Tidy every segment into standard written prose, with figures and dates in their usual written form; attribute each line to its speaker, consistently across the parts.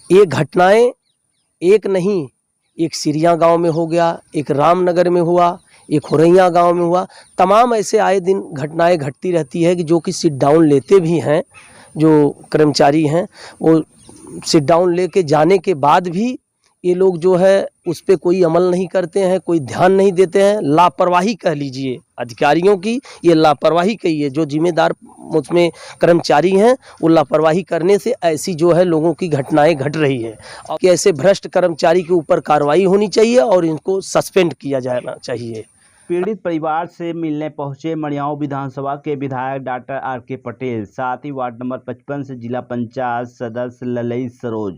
Speaker 1: ये घटनाएं एक नहीं, एक सिरिया गांव में हो गया, एक रामनगर में हुआ, एक हुरैया गांव में हुआ। तमाम ऐसे आए दिन घटनाएं घटती रहती है कि जो कि सिट डाउन लेते भी हैं, जो कर्मचारी हैं वो सिट डाउन लेके जाने के बाद भी ये लोग जो है उस पर कोई अमल नहीं करते हैं, कोई ध्यान नहीं देते हैं। लापरवाही कह लीजिए अधिकारियों की, ये लापरवाही कहिए, जो जिम्मेदार उसमें कर्मचारी हैं वो लापरवाही करने से ऐसी जो है लोगों की घटनाएं घट रही है। और कि ऐसे भ्रष्ट कर्मचारी के ऊपर कार्रवाई होनी चाहिए और इनको सस्पेंड किया जाना चाहिए।
Speaker 2: पीड़ित परिवार से मिलने पहुंचे मड़ियाओं विधानसभा के विधायक डॉक्टर आर.के. पटेल, साथ ही वार्ड नंबर 55 से जिला पंचायत सदस्य ललई सरोज।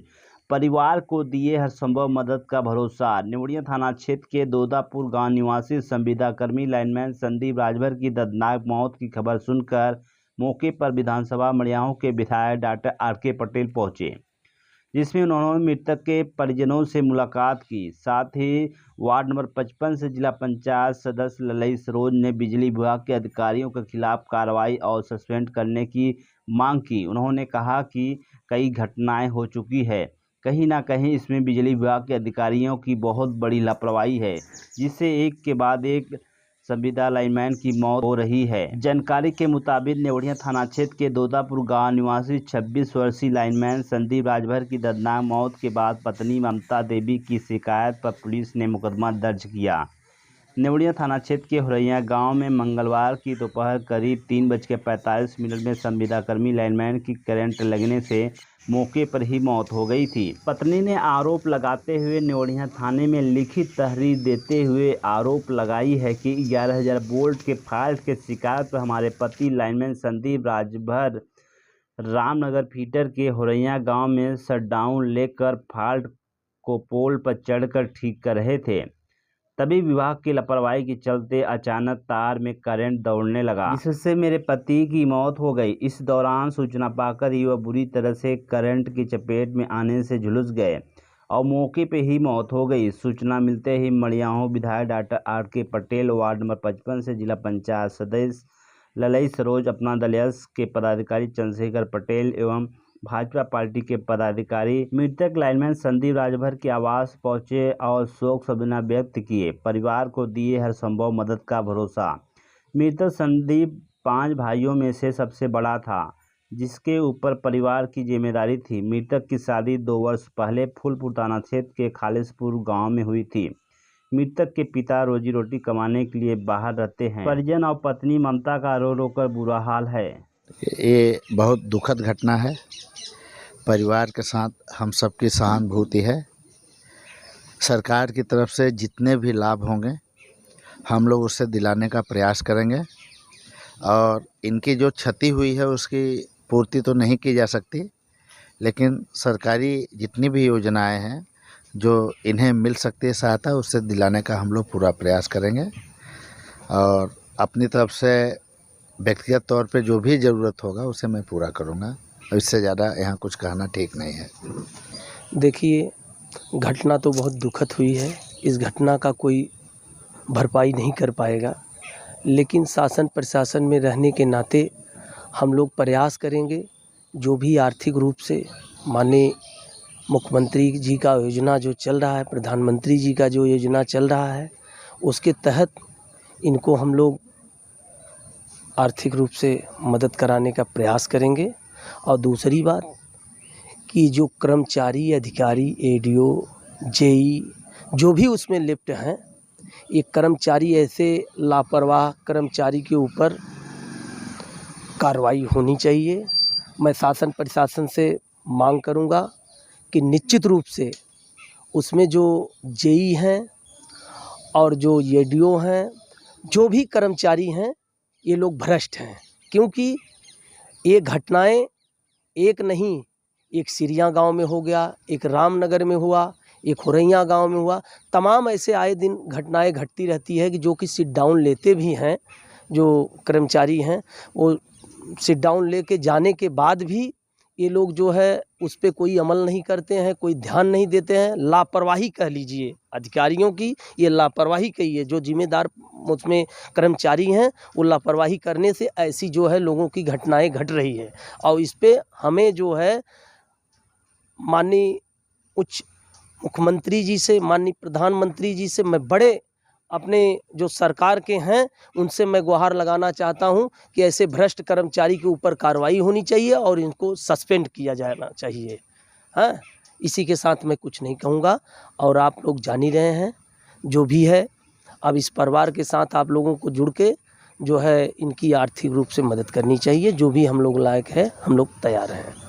Speaker 2: परिवार को दिए हर संभव मदद का भरोसा। निवड़िया थाना क्षेत्र के दोदापुर गांव निवासी संविदा कर्मी लाइनमैन संदीप राजभर की दर्दनाक मौत की खबर सुनकर मौके पर विधानसभा मड़ियाओं के विधायक डॉक्टर आर.के. पटेल पहुंचे, जिसमें उन्होंने मृतक के परिजनों से मुलाकात की। साथ ही वार्ड नंबर 55 से जिला पंचायत सदस्य ललई सरोज ने बिजली विभाग के अधिकारियों के खिलाफ कार्रवाई और सस्पेंड करने की मांग की। उन्होंने कहा कि कई घटनाएं हो चुकी है, कहीं ना कहीं इसमें बिजली विभाग के अधिकारियों की बहुत बड़ी लापरवाही है, जिससे एक के बाद एक संविदा लाइनमैन की मौत हो रही है। जानकारी के मुताबिक नेवड़िया थाना क्षेत्र के दोदापुर गांव निवासी 26 वर्षीय लाइनमैन संदीप राजभर की दर्दनाक मौत के बाद पत्नी ममता देवी की शिकायत पर पुलिस ने मुकदमा दर्ज किया। नेवड़िया थाना क्षेत्र के हुरैया गांव में मंगलवार की दोपहर करीब 3:45 में संविदा कर्मी लाइनमैन की करंट लगने से मौके पर ही मौत हो गई थी। पत्नी ने आरोप लगाते हुए नेवड़िया थाने में लिखित तहरीर देते हुए आरोप लगाई है कि 11,000 वोल्ट के फॉल्ट के शिकायत पर हमारे पति लाइनमैन संदीप राजभर रामनगर फीडर के हुरैया गांव में शटडाउन लेकर फॉल्ट को पोल पर चढ़कर ठीक कर रहे थे। तभी विभाग की लापरवाही के चलते अचानक तार में करंट दौड़ने लगा, जिससे मेरे पति की मौत हो गई। इस दौरान सूचना पाकर ही वह बुरी तरह से करंट की चपेट में आने से झुलस गए और मौके पे ही मौत हो गई। सूचना मिलते ही मड़ियाओं विधायक doctor R K. Patel, ward number 55 से जिला पंचायत सदस्य ललई सरोज, अपना दलयस के पदाधिकारी चंद्रशेखर पटेल एवं भाजपा पार्टी के पदाधिकारी मृतक लाइनमैन संदीप राजभर के आवास पहुंचे और शोक संवेदना व्यक्त किए। परिवार को दिए हर संभव मदद का भरोसा। मृतक संदीप 5 भाइयों में से सबसे बड़ा था, जिसके ऊपर परिवार की जिम्मेदारी थी। मृतक की शादी 2 वर्ष पहले फूलपुर थाना क्षेत्र के खालिसपुर गाँव में हुई थी। मृतक के पिता रोजी रोटी कमाने के लिए बाहर रहते हैं। परिजन और पत्नी ममता का रो रो कर बुरा हाल है।
Speaker 3: ये बहुत दुखद घटना है। परिवार के साथ हम सबकी सहानुभूति है। सरकार की तरफ से जितने भी लाभ होंगे हम लोग उससे दिलाने का प्रयास करेंगे और इनकी जो क्षति हुई है उसकी पूर्ति तो नहीं की जा सकती, लेकिन सरकारी जितनी भी योजनाएं हैं जो इन्हें मिल सकती है सहायता, उससे दिलाने का हम लोग पूरा प्रयास करेंगे और अपनी तरफ से व्यक्तिगत तौर पे जो भी ज़रूरत होगा उसे मैं पूरा करूँगा। इससे ज़्यादा यहाँ कुछ कहना ठीक नहीं है।
Speaker 1: देखिए, घटना तो बहुत दुखद हुई है। इस घटना का कोई भरपाई नहीं कर पाएगा, लेकिन शासन प्रशासन में रहने के नाते हम लोग प्रयास करेंगे। जो भी आर्थिक रूप से माननीय मुख्यमंत्री जी का योजना जो चल रहा है, प्रधानमंत्री जी का जो योजना चल रहा है, उसके तहत इनको हम लोग आर्थिक रूप से मदद कराने का प्रयास करेंगे। और दूसरी बात कि जो कर्मचारी, अधिकारी, एडीओ, जेई जो भी उसमें लिप्त हैं, ये कर्मचारी ऐसे लापरवाह कर्मचारी के ऊपर कार्रवाई होनी चाहिए। मैं शासन प्रशासन से मांग करूंगा कि निश्चित रूप से उसमें जो जेई हैं और जो एडीओ हैं, जो भी कर्मचारी हैं, ये लोग भ्रष्ट हैं। क्योंकि ये घटनाएं एक नहीं, एक सिरिया गांव में हो गया, एक रामनगर में हुआ, एक हुरैया गांव में हुआ। तमाम ऐसे आए दिन घटनाएं घटती रहती है कि जो कि सिट डाउन लेते भी हैं, जो कर्मचारी हैं वो सिट डाउन लेके जाने के बाद भी ये लोग जो है उस पर कोई अमल नहीं करते हैं, कोई ध्यान नहीं देते हैं। लापरवाही कह लीजिए अधिकारियों की, ये लापरवाही कहिए, जो जिम्मेदार उसमें कर्मचारी हैं वो लापरवाही करने से ऐसी जो है लोगों की घटनाएं घट रही है। और इस पे हमें जो है माननीय उच्च मुख्यमंत्री जी से, माननीय प्रधानमंत्री जी से, मैं बड़े अपने जो सरकार के हैं उनसे मैं गुहार लगाना चाहता हूं कि ऐसे भ्रष्ट कर्मचारी के ऊपर कार्रवाई होनी चाहिए और इनको सस्पेंड किया जाना चाहिए। हाँ, इसी के साथ मैं कुछ नहीं कहूँगा। और आप लोग जान ही रहे हैं जो भी है, अब इस परिवार के साथ आप लोगों को जुड़ के जो है इनकी आर्थिक रूप से मदद करनी चाहिए। जो भी हम लोग लायक है हम लोग तैयार हैं।